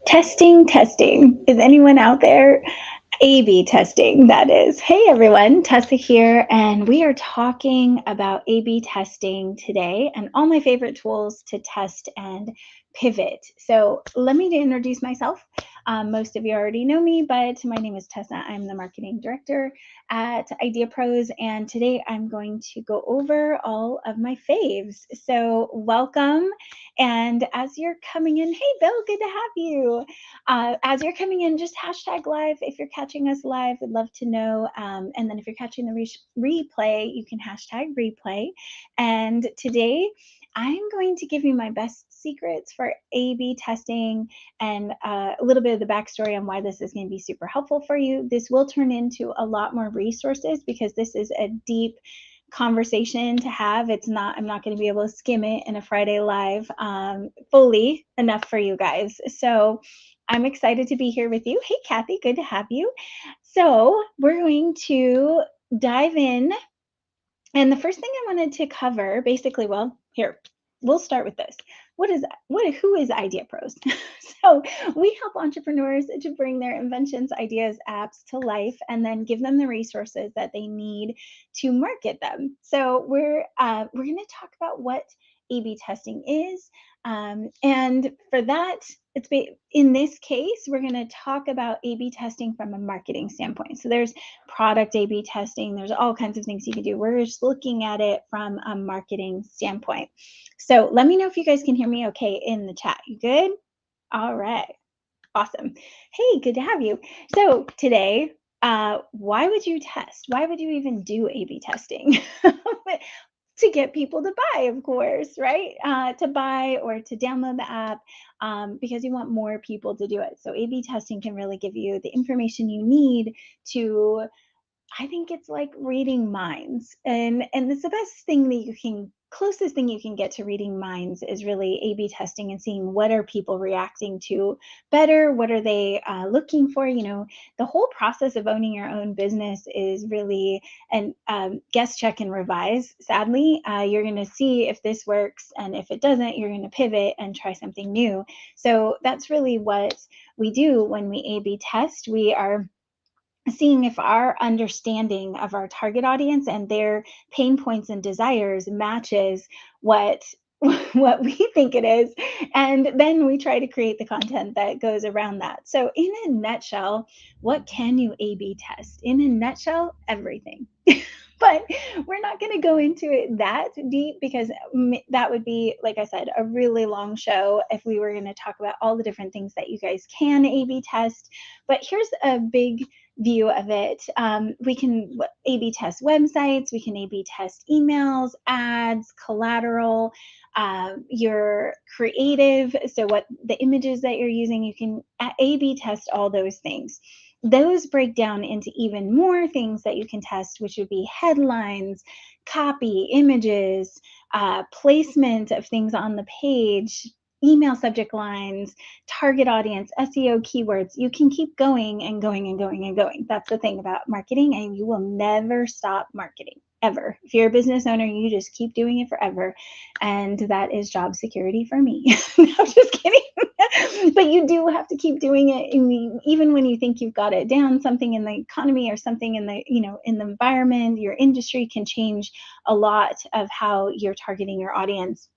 Testing, testing. Is anyone out there? A/B testing, that is. Hey everyone, Tessa here, and we are talking about A/B testing today and all my favorite tools to test and pivot. So let me introduce myself. Most of you already know me, but my name is Tessa. I'm the marketing director at IdeaPros, and today I'm going to go over all of my faves. So welcome. And as you're coming in, hey Bill, good to have you. As you're coming in, just hashtag live. If you're catching us live, we'd love to know. And then if you're catching the replay, you can hashtag replay. And today, I'm going to give you my best secrets for A/B testing and a little bit of the backstory on why this is going to be super helpful for you. This will turn into a lot more resources because this is a deep conversation to have. I'm not going to be able to skim it in a Friday live fully enough for you guys. So I'm excited to be here with you. Hey, Kathy, good to have you. So we're going to dive in. And the first thing I wanted to cover, basically, well, here, we'll start with this. Who is IdeaPros? So we help entrepreneurs to bring their inventions, ideas, apps to life, and then give them the resources that they need to market them. So we're going to talk about what A/B testing is, and for that, in this case, we're going to talk about A/B testing from a marketing standpoint. So there's product A/B testing. There's all kinds of things you can do. We're just looking at it from a marketing standpoint. So let me know if you guys can hear me okay in the chat. You good? All right. Awesome. Hey, good to have you. So today, why would you test? Why would you even do A/B testing? To get people to buy, of course, right? To buy or to download the app because you want more people to do it. So A/B testing can really give you the information you need to, I think it's like reading minds. And it's the best thing that closest thing you can get to reading minds is really A/B testing and seeing what are people reacting to better, what are they looking for. The whole process of owning your own business is really an guest check and revise. Sadly, you're going to see if this works, and if it doesn't, you're going to pivot and try something new. So that's really what we do when we A/B test. We are seeing if our understanding of our target audience and their pain points and desires matches what what we think it is, and then we try to create the content that goes around that. So in a nutshell, what can you A/B test? In a nutshell, everything. But we're not going to go into it that deep because that would be, like I said, a really long show if we were going to talk about all the different things that you guys can A/B test. But here's a big view of it. We can A/B test websites, we can A/B test emails, ads, collateral, your creative. So what the images that you're using, you can A/B test all those things. Those break down into even more things that you can test, which would be headlines, copy, images, placement of things on the page, email subject lines, target audience, SEO keywords. You can keep going and going and going and going. That's the thing about marketing, and you will never stop marketing. Ever. If you're a business owner, you just keep doing it forever. And that is job security for me. No, I'm just kidding. But you do have to keep doing it. Even when you think you've got it down, something in the economy or something in the, in the environment, your industry can change a lot of how you're targeting your audience.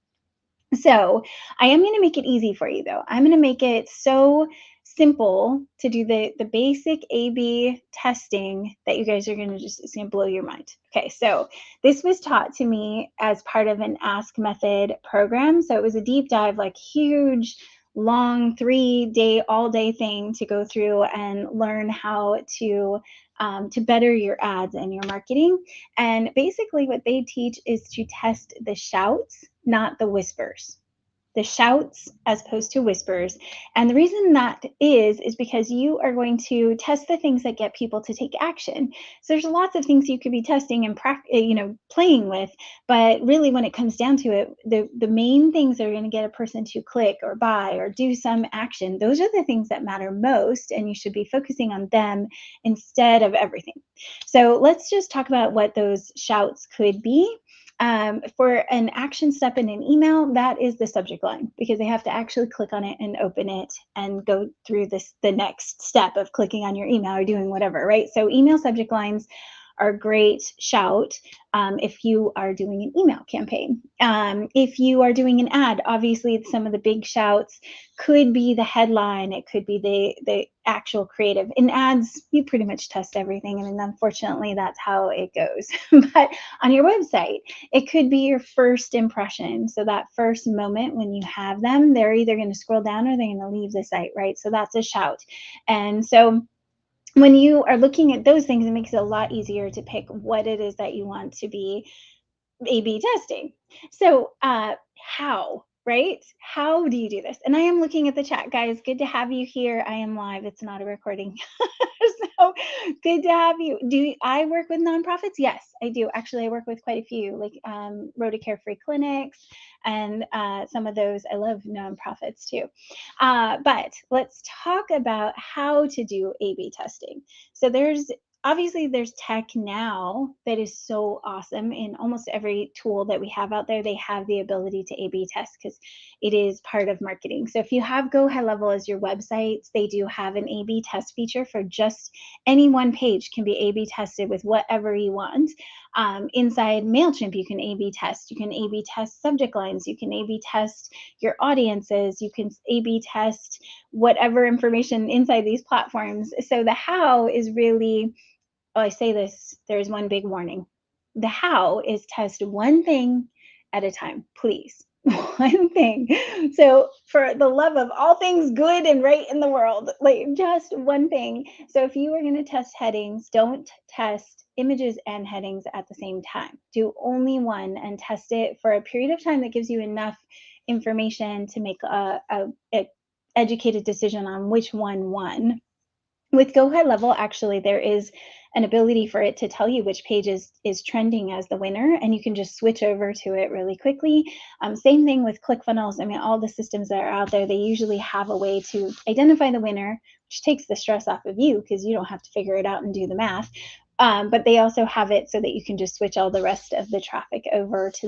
So I am going to make it easy for you, though. I'm going to make it so simple to do the basic A/B testing that you guys are going to it's going to blow your mind. Okay, so this was taught to me as part of an Ask Method program. So it was a deep dive, like huge, long 3-day, all-day thing to go through and learn how to better your ads and your marketing. And basically what they teach is to test the shouts, not the whispers. The shouts as opposed to whispers. And the reason that is because you are going to test the things that get people to take action. So there's lots of things you could be testing and playing with, but really when it comes down to it, the main things that are going to get a person to click or buy or do some action, those are the things that matter most, and you should be focusing on them instead of everything. So let's just talk about what those shouts could be. For an action step in an email, that is the subject line, because they have to actually click on it and open it and go through the next step of clicking on your email or doing whatever, right? So email subject lines are a great shout if you are doing an email campaign. If you are doing an ad, obviously some of the big shouts could be the headline, it could be the actual creative. In ads, you pretty much test everything, and unfortunately that's how it goes. But on your website, it could be your first impression. So that first moment when you have them, they're either going to scroll down or they're going to leave the site, right? So that's a shout. And so when you are looking at those things, it makes it a lot easier to pick what it is that you want to be A/B testing. So, how, right? How do you do this? And I am looking at the chat, guys. Good to have you here. I am live. It's not a recording. So good to have you. I work with nonprofits? Yes, I do. Actually, I work with quite a few, like Road to Carefree clinics, and some of those. I love nonprofits too. But let's talk about how to do A/B testing. So obviously there's tech now that is so awesome. In almost every tool that we have out there, they have the ability to A/B test because it is part of marketing. So if you have Go High Level as your website, they do have an A/B test feature for just any one page can be A/B tested with whatever you want. Inside MailChimp, you can A/B test. You can A/B test subject lines. You can A/B test your audiences. You can A/B test whatever information inside these platforms. So the how is really, oh, I say this, there's one big warning. The how is test one thing at a time, please. One thing. So, for the love of all things good and right in the world, like just one thing. So, if you are going to test headings, don't test images and headings at the same time. Do only one and test it for a period of time that gives you enough information to make a educated decision on which one won. With Go High Level, actually, there is an ability for it to tell you which page is trending as the winner, and you can just switch over to it really quickly. Same thing with ClickFunnels. I mean, all the systems that are out there, they usually have a way to identify the winner, which takes the stress off of you because you don't have to figure it out and do the math. But they also have it so that you can just switch all the rest of the traffic over to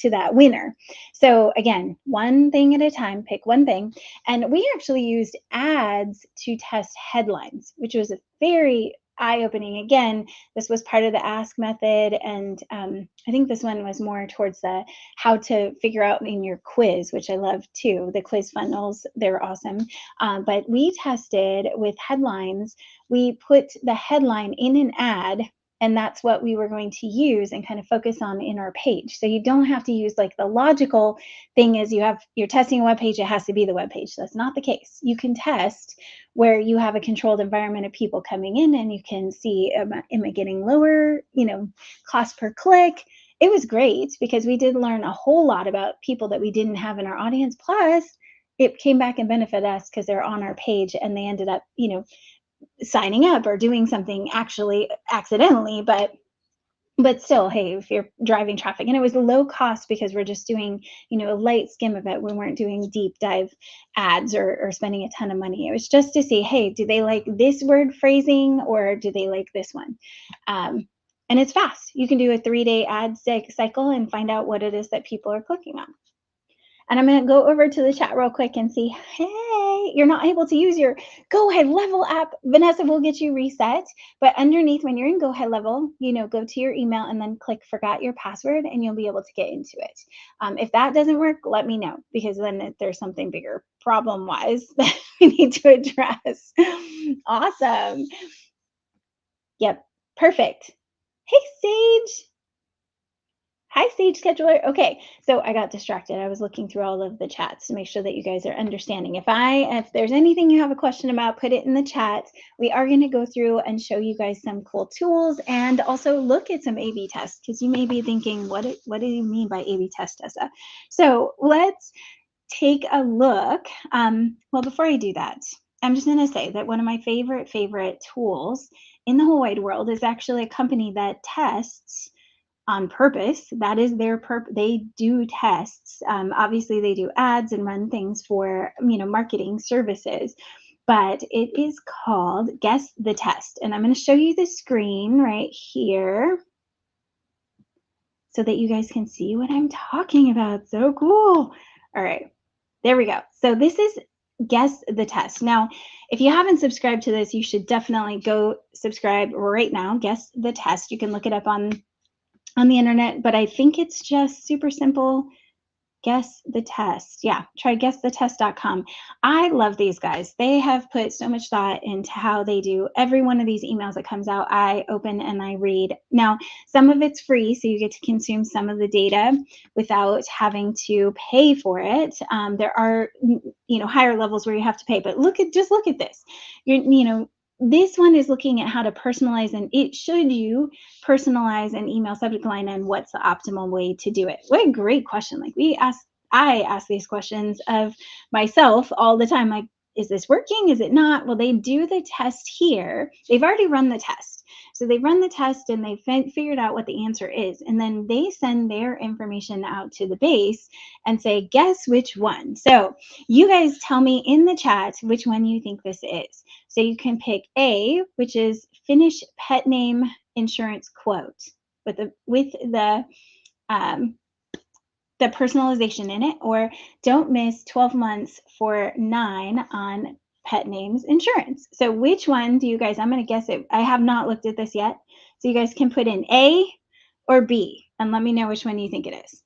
that winner. So again, one thing at a time, pick one thing. And we actually used ads to test headlines, which was a very eye-opening. Again, this was part of the ask method, and I think this one was more towards the how to figure out in your quiz, which I love too. The quiz funnels, they're awesome. But we tested with headlines. We put the headline in an ad, and that's what we were going to use and kind of focus on in our page. So you don't have to use, like, the logical thing is you're testing a web page, it has to be the web page. That's not the case. You can test where you have a controlled environment of people coming in, and you can see, am I getting lower, cost per click. It was great because we did learn a whole lot about people that we didn't have in our audience. Plus, it came back and benefited us because they're on our page and they ended up, signing up or doing something actually accidentally, but still, hey, if you're driving traffic. And it was low cost because we're just doing, a light skim of it. We weren't doing deep dive ads or spending a ton of money. It was just to see, hey, do they like this word phrasing or do they like this one? And it's fast. You can do a 3-day ad cycle and find out what it is that people are clicking on. And I'm going to go over to the chat real quick and see, hey, you're not able to use your Go High Level app. Vanessa will get you reset. But underneath, when you're in Go High Level, go to your email and then click forgot your password, and you'll be able to get into it. If that doesn't work, let me know, because then there's something bigger problem-wise that we need to address. Awesome. Yep, perfect. Hey, Sage. Hi, Sage Scheduler. Okay, so I got distracted. I was looking through all of the chats to make sure that you guys are understanding. If there's anything you have a question about, put it in the chat. We are going to go through and show you guys some cool tools and also look at some A/B tests, because you may be thinking, what do you mean by A/B test, Tessa? So let's take a look. Well, before I do that, I'm just going to say that one of my favorite tools in the whole wide world is actually a company that tests on purpose. That is their purpose. They do tests. Obviously, they do ads and run things for marketing services, but it is called Guess the Test. And I'm going to show you the screen right here. so that you guys can see what I'm talking about. So cool. All right, there we go. So this is Guess the Test. Now, if you haven't subscribed to this, you should definitely go subscribe right now. Guess the Test. You can look it up on the internet, but I think it's just super simple. Guess the Test. Yeah, try guessthetest.com. I love these guys. They have put so much thought into how they do every one of these emails that comes out. I open and I read. Now, some of it's free, so you get to consume some of the data without having to pay for it. There are, higher levels where you have to pay, but just look at this. This one is looking at how to personalize, and should you personalize an email subject line, and what's the optimal way to do it? What a great question. I ask these questions of myself all the time. Like, is this working? Is it not? Well, they do the test here. They've already run the test. So they run the test and they figured out what the answer is. And then they send their information out to the base and say, guess which one. So you guys tell me in the chat which one you think this is. So you can pick A, which is Finnish pet name insurance quote with the personalization in it, or don't miss 12 months for 9 on pet names insurance. So which one do you guys, I'm going to guess it. I have not looked at this yet. So you guys can put in A or B and let me know which one you think it is.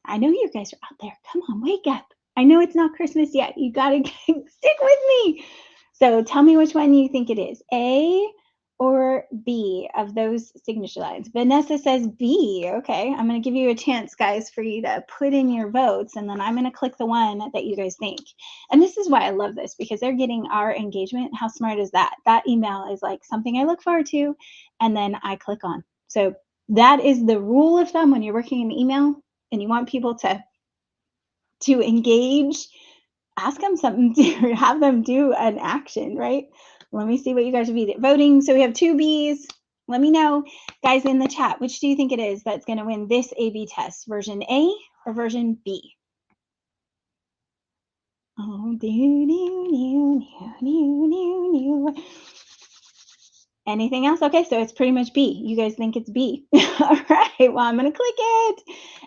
I know you guys are out there. Come on, wake up. I know it's not Christmas yet. You got to stick with me. So tell me which one you think it is, A or B of those signature lines. Vanessa says B. Okay, I'm going to give you a chance, guys, for you to put in your votes, and then I'm going to click the one that you guys think. And this is why I love this, because they're getting our engagement. How smart is that? That email is like something I look forward to, and then I click on. So that is the rule of thumb when you're working in email and you want people to engage. Ask them something, to have them do an action, right? Let me see what you guys are voting. So we have 2 Bs. Let me know, guys, in the chat, which do you think it is that's going to win this A/B test, version A or version B? Oh, anything else? Okay, so it's pretty much B. You guys think it's B. All right, well, I'm going to click it.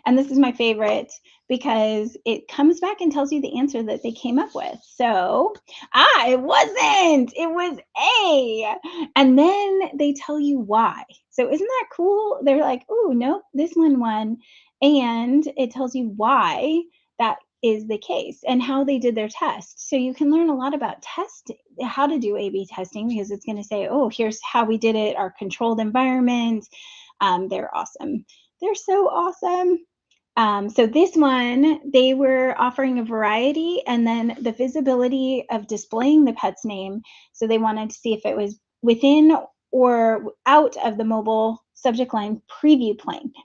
And this is my favorite because it comes back and tells you the answer that they came up with. So, it wasn't. It was A. And then they tell you why. So isn't that cool? They're like, oh, nope, this one won. And it tells you why that is the case and how they did their test. So you can learn a lot about testing, how to do A/B testing, because it's going to say, oh, here's how we did it, our controlled environment. They're awesome. They're so awesome. So this one, they were offering a variety, and then the visibility of displaying the pet's name. So they wanted to see if it was within or out of the mobile subject line preview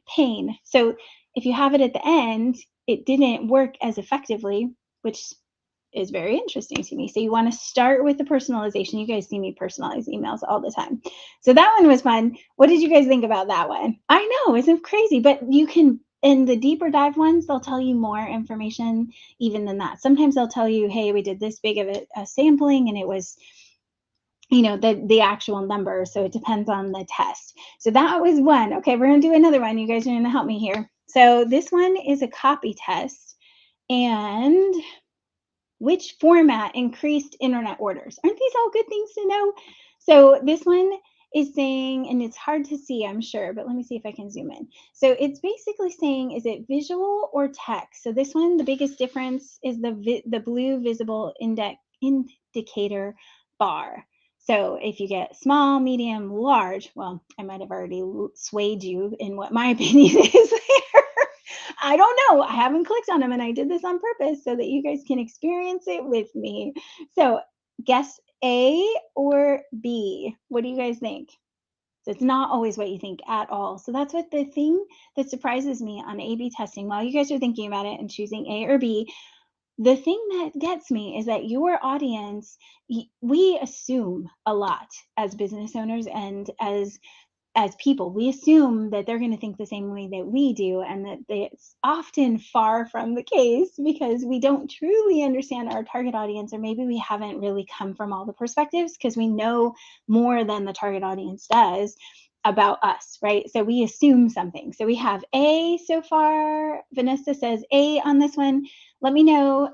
pane. So if you have it at the end, it didn't work as effectively, which is very interesting to me. So you want to start with the personalization. You guys see me personalize emails all the time. So that one was fun. What did you guys think about that one? I know, isn't it crazy? But you can, in the deeper dive ones, they'll tell you more information even than that. Sometimes they'll tell you, hey, we did this big of a sampling and it was, the actual number. So it depends on the test. So that was one. Okay, we're going to do another one. You guys are going to help me here. So this one is a copy test. And which format increased internet orders? Aren't these all good things to know? So this one is saying, and it's hard to see, I'm sure, but let me see if I can zoom in. So it's basically saying, is it visual or text? So this one, the biggest difference is the blue visible indicator bar. So if you get small, medium, large, well, I might have already swayed you in what my opinion is there. I don't know. I haven't clicked on them, and I did this on purpose so that you guys can experience it with me. So guess A or B. What do you guys think? So it's not always what you think at all. So that's what the thing that surprises me on A/B testing. While you guys are thinking about it and choosing A or B, the thing that gets me is that your audience, we assume a lot as business owners and as people. We assume that they're going to think the same way that we do, and that it's often far from the case because we don't truly understand our target audience, or maybe we haven't really come from all the perspectives because we know more than the target audience does. about us, right? So we assume something. So we have A so far. Vanessa says A on this one. Let me know,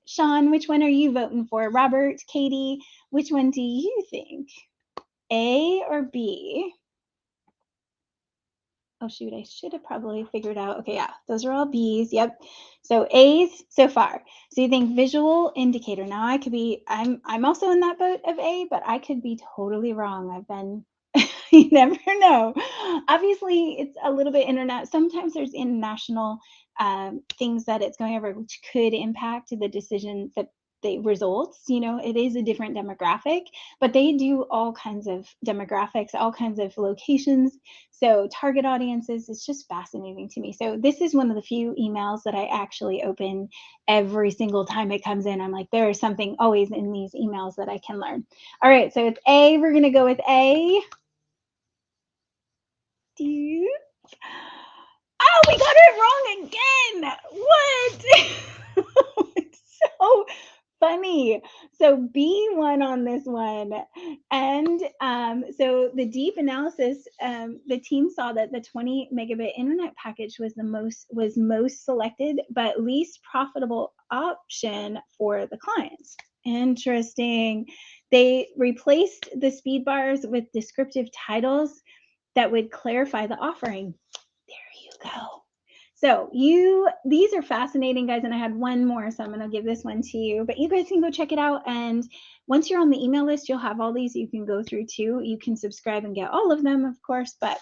Sean, which one are you voting for? Robert, Katie, which one do you think? A or B? Oh shoot, I should have probably figured out. Okay, yeah, those are all B's. Yep. So A's so far. So you think visual indicator. Now I could be, I'm also in that boat of A, but I could be totally wrong. I've been, you never know. Obviously, it's a little bit internet. Sometimes there's international things that it's going over, which could impact the decision that the results. It is a different demographic, but they do all kinds of demographics, all kinds of locations. So target audiences, it's just fascinating to me. So this is one of the few emails that I actually open every single time it comes in. I'm like, there is something always in these emails that I can learn. All right, so it's A. We're going to go with A. Oh, we got it wrong again. What? It's so funny. So B won on this one. And so the deep analysis, the team saw that the 20 megabit internet package was most selected, but least profitable option for the clients. Interesting. They replaced the speed bars with descriptive titles that would clarify the offering. There you go. So these are fascinating, guys, and I had one more, so I'm going to give this one to you, but you guys can go check it out. And once you're on the email list, you'll have all these you can go through too. You can subscribe and get all of them, of course, but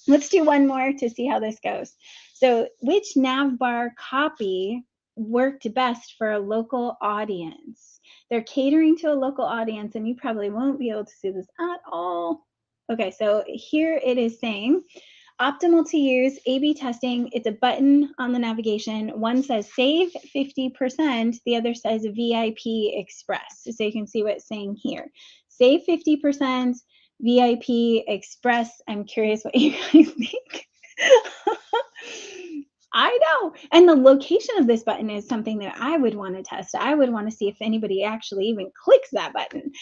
let's do one more to see how this goes. So which navbar copy worked best for a local audience? They're catering to a local audience, and you probably won't be able to see this at all. Okay, so here it is saying, optimal to use, A/B testing. It's a button on the navigation. One says save 50%, the other says VIP Express. So you can see what it's saying here. Save 50%, VIP Express. I'm curious what you guys think. I know. And the location of this button is something that I would want to test. I would want to see if anybody actually even clicks that button.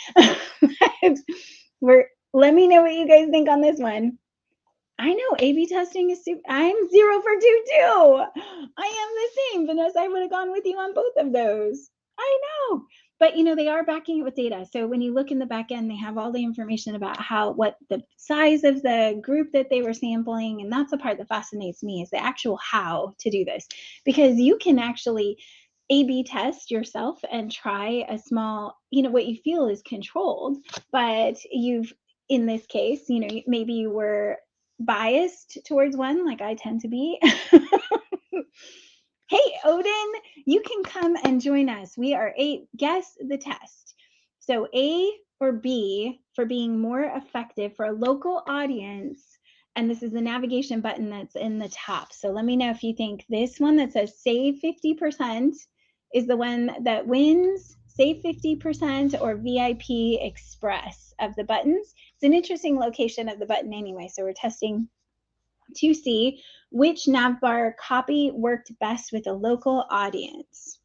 Let me know what you guys think on this one. I know A/B testing is super. I'm 0 for 2 too. I am the same, Vanessa. I would have gone with you on both of those. I know. But they are backing it with data. So when you look in the back end, they have all the information about what the size of the group that they were sampling. And that's the part that fascinates me, is the actual how to do this. Because you can actually A/B test yourself and try a small, what you feel is controlled, but in this case, maybe you were biased towards one, like I tend to be. Hey, Odin, you can come and join us. We are guess the test. So A or B for being more effective for a local audience. And this is the navigation button that's in the top. So let me know if you think this one that says save 50% is the one that wins, save 50%, or VIP Express of the buttons. It's an interesting location of the button anyway. So we're testing to see which navbar copy worked best with a local audience.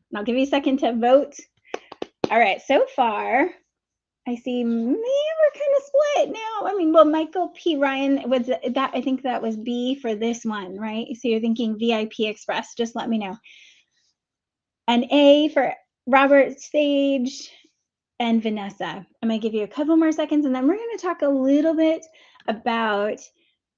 And I'll give you a second to vote. All right, so far, I see we're kind of split now. I mean, well, Michael P. Ryan was that. I think that was B for this one, right? So you're thinking VIP Express. Just let me know. An A for Robert Sage and Vanessa. I'm going to give you a couple more seconds, and then we're going to talk a little bit about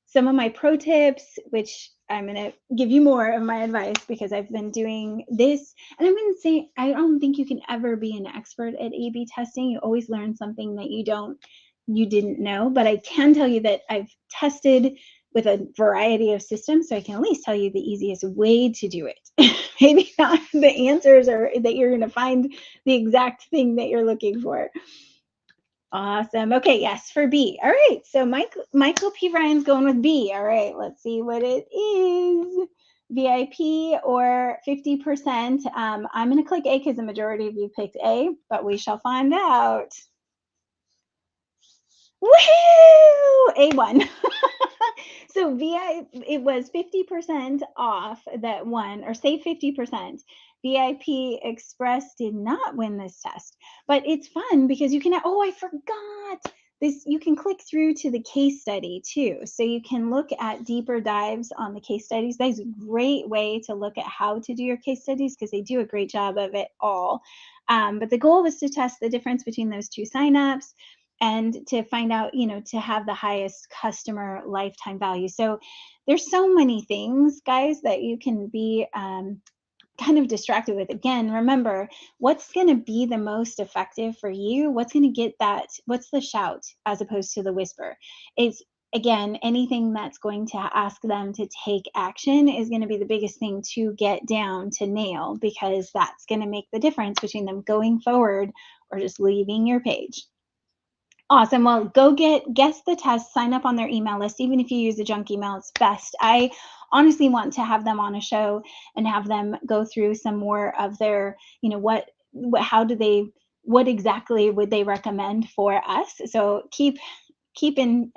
some of my pro tips, which I'm going to give you more of my advice because I've been doing this. And I'm going to say, I don't think you can ever be an expert at A/B testing. You always learn something that you didn't know. But I can tell you that I've tested with a variety of systems, so I can at least tell you the easiest way to do it. Maybe not the answers or that you're going to find the exact thing that you're looking for. Awesome. Okay, yes, for B. All right, so Michael P. Ryan's going with B. All right, let's see what it is. VIP or 50%. I'm going to click A because the majority of you picked A, but we shall find out. Woohoo! A1. So it was 50% off that one, or save 50%. VIP Express did not win this test, but it's fun because you can, I forgot this, you can click through to the case study too. So you can look at deeper dives on the case studies. That's a great way to look at how to do your case studies because they do a great job of it all. But the goal was to test the difference between those two signups and to find out, to have the highest customer lifetime value. So there's so many things, guys, that you can be kind of distracted with. Again, remember, what's going to be the most effective for you? What's going to get that? What's the shout as opposed to the whisper? It's, again, anything that's going to ask them to take action is going to be the biggest thing to get down to nail, because that's going to make the difference between them going forward or just leaving your page. Awesome. Well, go guess the test, sign up on their email list. Even if you use a junk email, it's best. I honestly want to have them on a show and have them go through some more of their, what exactly would they recommend for us? So keep in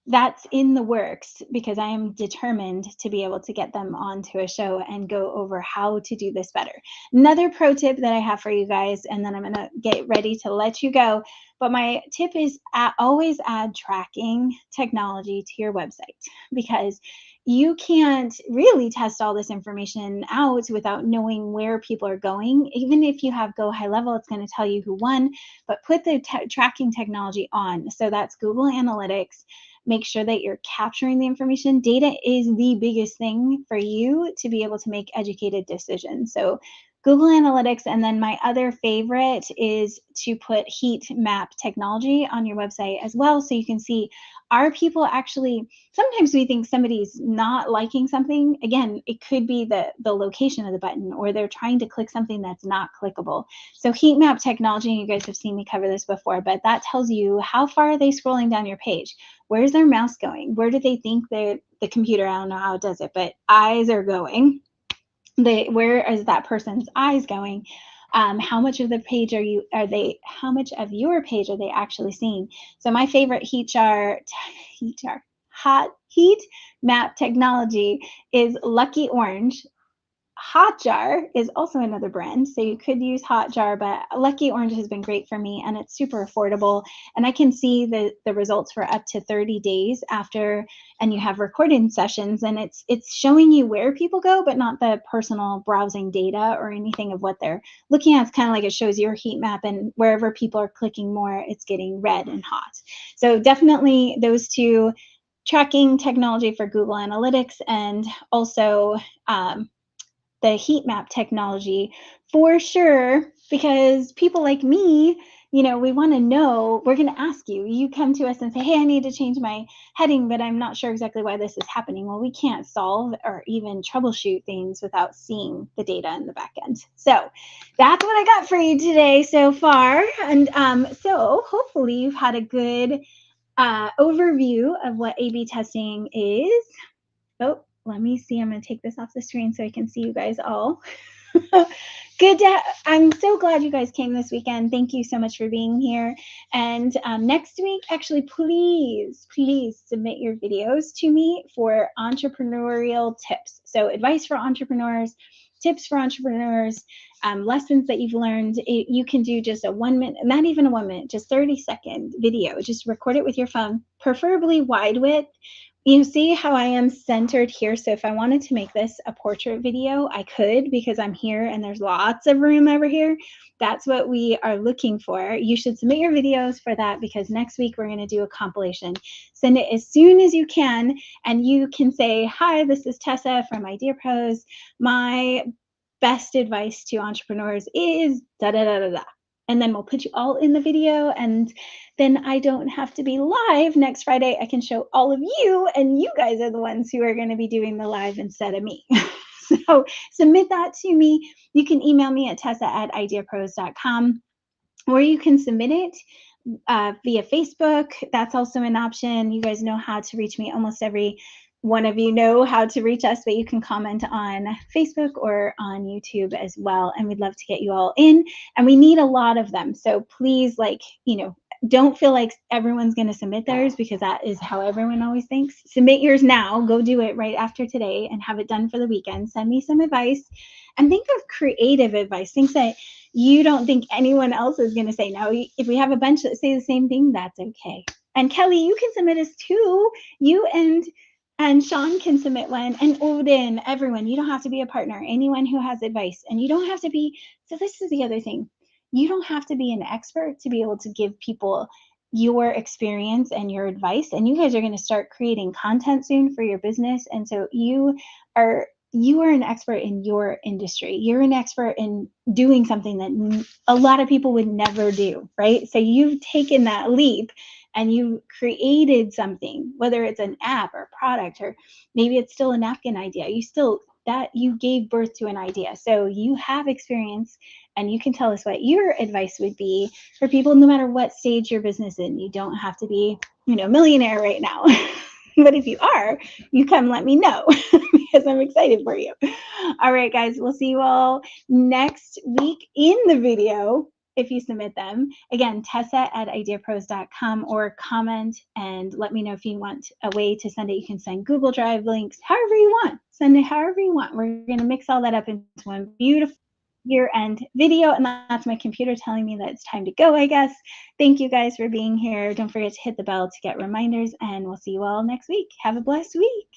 that's in the works, because I am determined to be able to get them onto a show and go over how to do this better. Another pro tip that I have for you guys, and then I'm going to get ready to let you go. But my tip is always add tracking technology to your website, because you can't really test all this information out without knowing where people are going. Even if you have Go High Level, it's going to tell you who won, but put the tracking technology on. So that's Google Analytics. Make sure that you're capturing the information. Data is the biggest thing for you to be able to make educated decisions. So Google Analytics, and then my other favorite is to put heat map technology on your website as well, so you can see, are people actually, sometimes we think somebody's not liking something. Again, it could be the location of the button, or they're trying to click something that's not clickable. So heat map technology, and you guys have seen me cover this before, but that tells you how far are they scrolling down your page? Where's their mouse going? Where do they think the computer, I don't know how it does it, but eyes are going? Where is that person's eyes going? How much of the page how much of your page are they actually seeing? So my favorite heat map technology is Lucky Orange. Hotjar is also another brand, so you could use Hotjar, but Lucky Orange has been great for me, and it's super affordable. And I can see the results for up to 30 days after, and you have recording sessions, and it's showing you where people go, but not the personal browsing data or anything of what they're looking at. It's kind of like it shows your heat map, and wherever people are clicking more, it's getting red and hot. So definitely those two, tracking technology for Google Analytics, and also the heat map technology for sure, because people like me, we want to know. We're going to ask you. You come to us and say, hey, I need to change my heading, but I'm not sure exactly why this is happening. Well, we can't solve or even troubleshoot things without seeing the data in the back end. So that's what I got for you today so far. And so hopefully you've had a good overview of what A/B testing is. Oh, let me see. I'm going to take this off the screen so I can see you guys all. I'm so glad you guys came this weekend. Thank you so much for being here. And next week, actually, please submit your videos to me for entrepreneurial tips. So advice for entrepreneurs, tips for entrepreneurs, lessons that you've learned. You can do just a 1 minute, not even a 1 minute, just 30-second video. Just record it with your phone, preferably wide width. You see how I am centered here? So if I wanted to make this a portrait video, I could, because I'm here and there's lots of room over here. That's what we are looking for. You should submit your videos for that, because next week we're going to do a compilation. Send it as soon as you can, and you can say, hi, this is Tessa from IdeaPros. My best advice to entrepreneurs is da da da da da. And then we'll put you all in the video, and then I don't have to be live next Friday. I can show all of you, and you guys are the ones who are going to be doing the live instead of me. So submit that to me. You can email me at tessa@ideapros.com, or you can submit it via Facebook. That's also an option. You guys know how to reach me. Almost every one of you know how to reach us, but you can comment on Facebook or on YouTube as well. And we'd love to get you all in. And we need a lot of them. So please, don't feel like everyone's going to submit theirs, because that is how everyone always thinks. Submit yours now. Go do it right after today and have it done for the weekend. Send me some advice, and think of creative advice, things that you don't think anyone else is going to say. Now, if we have a bunch that say the same thing, that's okay. And Kelly, you can submit us too. You and Sean can submit one, and Odin, everyone. You don't have to be a partner. Anyone who has advice, and you don't have to be. So this is the other thing. You don't have to be an expert to be able to give people your experience and your advice. And you guys are going to start creating content soon for your business, and so you are an expert in your industry. You're an expert in doing something that a lot of people would never do, right? So you've taken that leap and you created something, whether it's an app or a product, or maybe it's still a napkin idea. You gave birth to an idea. So you have experience, and you can tell us what your advice would be for people, no matter what stage your business is in. You don't have to be, a millionaire right now. But if you are, you come let me know, because I'm excited for you. All right, guys, we'll see you all next week in the video if you submit them. Again, Tessa at IdeaPros.com, or comment and let me know if you want a way to send it. You can send Google Drive links, however you want. Send it however you want. We're going to mix all that up into one beautiful year-end video, and that's my computer telling me that it's time to go, I guess. Thank you guys for being here. Don't forget to hit the bell to get reminders, and we'll see you all next week. Have a blessed week.